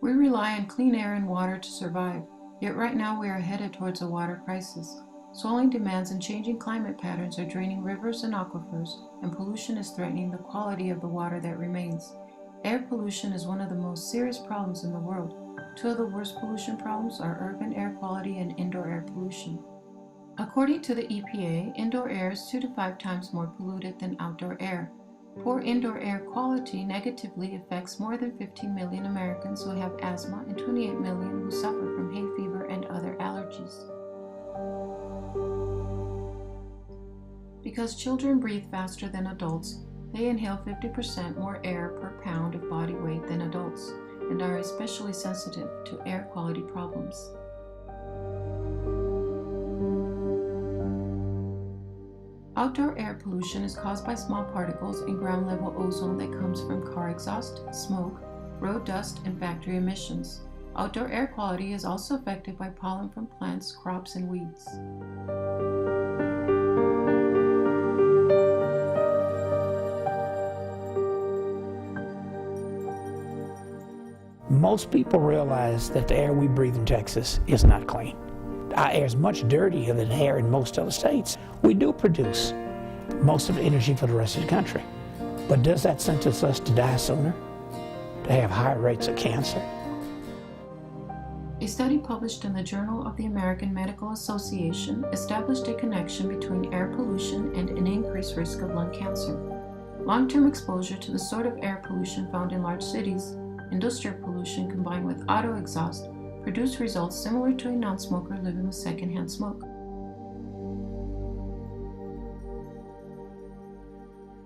We rely on clean air and water to survive, yet right now we are headed towards a water crisis. Swelling demands and changing climate patterns are draining rivers and aquifers, and pollution is threatening the quality of the water that remains. Air pollution is one of the most serious problems in the world. Two of the worst pollution problems are urban air quality and indoor air pollution. According to the EPA, indoor air is 2 to 5 times more polluted than outdoor air. Poor indoor air quality negatively affects more than 15 million Americans who have asthma and 28 million who suffer from hay fever and other allergies. Because children breathe faster than adults, they inhale 50% more air per pound of body weight than adults and are especially sensitive to air quality problems. Outdoor air pollution is caused by small particles and ground-level ozone that comes from car exhaust, smoke, road dust, and factory emissions. Outdoor air quality is also affected by pollen from plants, crops, and weeds. Most people realize that the air we breathe in Texas is not clean. Our air is much dirtier than air in most other states. We do produce most of the energy for the rest of the country. But does that sentence us to die sooner? To have higher rates of cancer? A study published in the Journal of the American Medical Association established a connection between air pollution and an increased risk of lung cancer. Long-term exposure to the sort of air pollution found in large cities, industrial pollution combined with auto exhaust, produce results similar to a non-smoker living with secondhand smoke.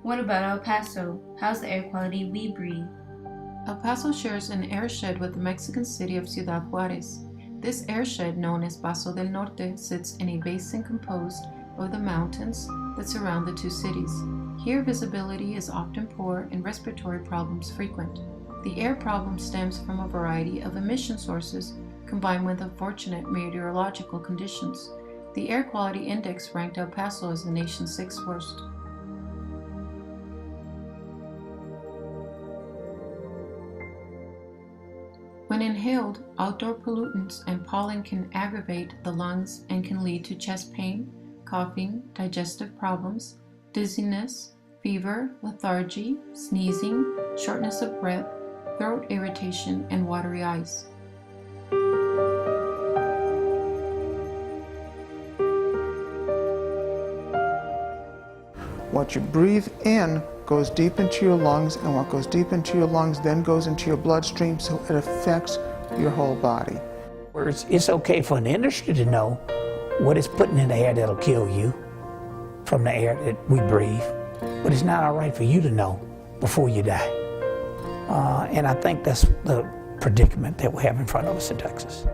What about El Paso? How's the air quality we breathe? El Paso shares an airshed with the Mexican city of Ciudad Juarez. This airshed, known as Paso del Norte, sits in a basin composed of the mountains that surround the two cities. Here, visibility is often poor and respiratory problems frequent. The air problem stems from a variety of emission sources combined with unfortunate meteorological conditions. The air quality index ranked El Paso as the nation's 6th worst. When inhaled, outdoor pollutants and pollen can aggravate the lungs and can lead to chest pain, coughing, digestive problems, dizziness, fever, lethargy, sneezing, shortness of breath, throat irritation, and watery eyes. What you breathe in goes deep into your lungs, and what goes deep into your lungs then goes into your bloodstream, so it affects your whole body. It's okay for an industry to know what it's putting in the air that'll kill you from the air that we breathe, but it's not all right for you to know before you die. And I think that's the predicament that we have in front of us in Texas.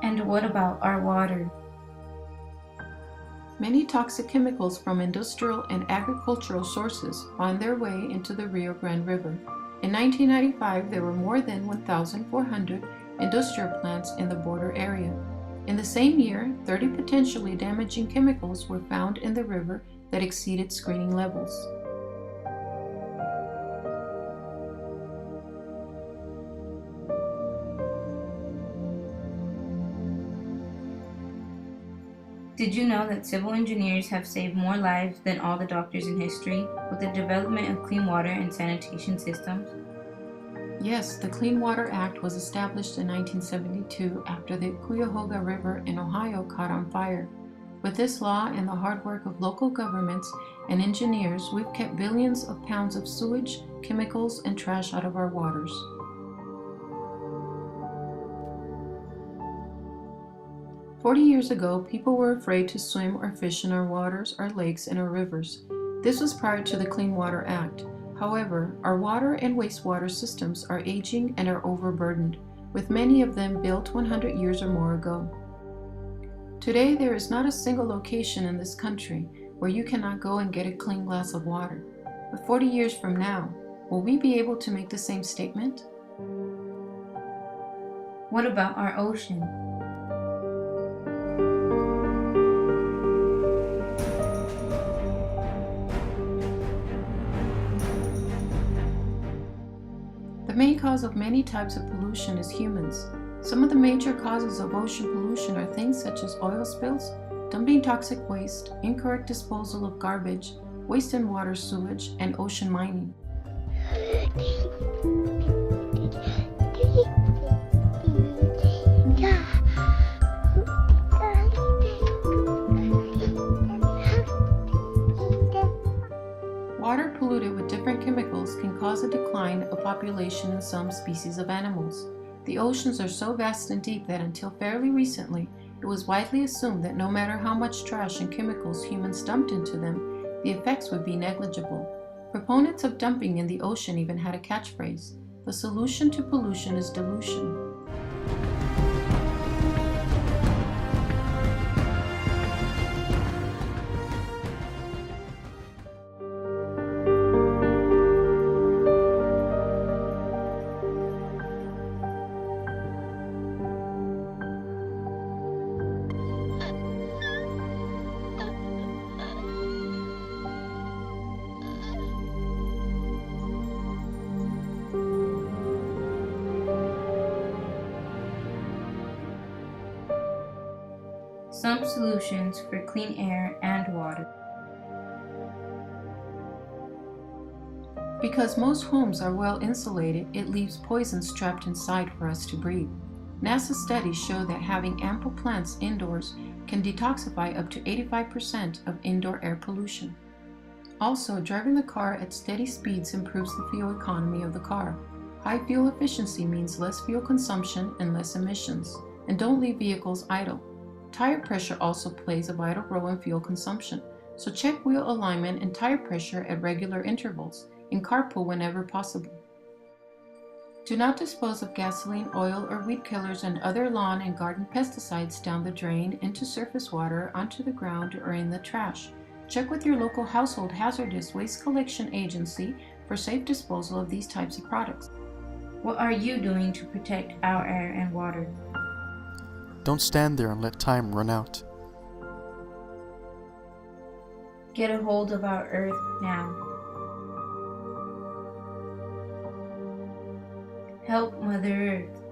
And what about our water? Many toxic chemicals from industrial and agricultural sources find their way into the Rio Grande River. In 1995, there were more than 1,400 industrial plants in the border area. In the same year, 30 potentially damaging chemicals were found in the river that exceeded screening levels. Did you know that civil engineers have saved more lives than all the doctors in history with the development of clean water and sanitation systems? Yes, the Clean Water Act was established in 1972 after the Cuyahoga River in Ohio caught on fire. With this law and the hard work of local governments and engineers, we've kept billions of pounds of sewage, chemicals, and trash out of our waters. "40 years ago, people were afraid to swim or fish in our waters, our lakes, and our rivers. This was prior to the Clean Water Act. However, our water and wastewater systems are aging and are overburdened, with many of them built 100 years or more ago. Today, there is not a single location in this country where you cannot go and get a clean glass of water. But 40 years from now, will we be able to make the same statement?" What about our ocean? The The main cause of many types of pollution is humans. Some of the major causes of ocean pollution are things such as oil spills, dumping toxic waste, incorrect disposal of garbage, waste and water sewage, and ocean mining. Water polluted with different chemicals can cause a decline of population in some species of animals. The oceans are so vast and deep that until fairly recently, it was widely assumed that no matter how much trash and chemicals humans dumped into them, the effects would be negligible. Proponents of dumping in the ocean even had a catchphrase: "The solution to pollution is dilution." Some solutions for clean air and water. Because most homes are well insulated, it leaves poisons trapped inside for us to breathe. NASA studies show that having ample plants indoors can detoxify up to 85% of indoor air pollution. Also, driving the car at steady speeds improves the fuel economy of the car. High fuel efficiency means less fuel consumption and less emissions. And don't leave vehicles idle. Tire pressure also plays a vital role in fuel consumption, so check wheel alignment and tire pressure at regular intervals, and carpool whenever possible. Do not dispose of gasoline, oil, or weed killers and other lawn and garden pesticides down the drain, into surface water, onto the ground, or in the trash. Check with your local household hazardous waste collection agency for safe disposal of these types of products. What are you doing to protect our air and water? Don't stand there and let time run out. Get a hold of our earth now. Help Mother Earth.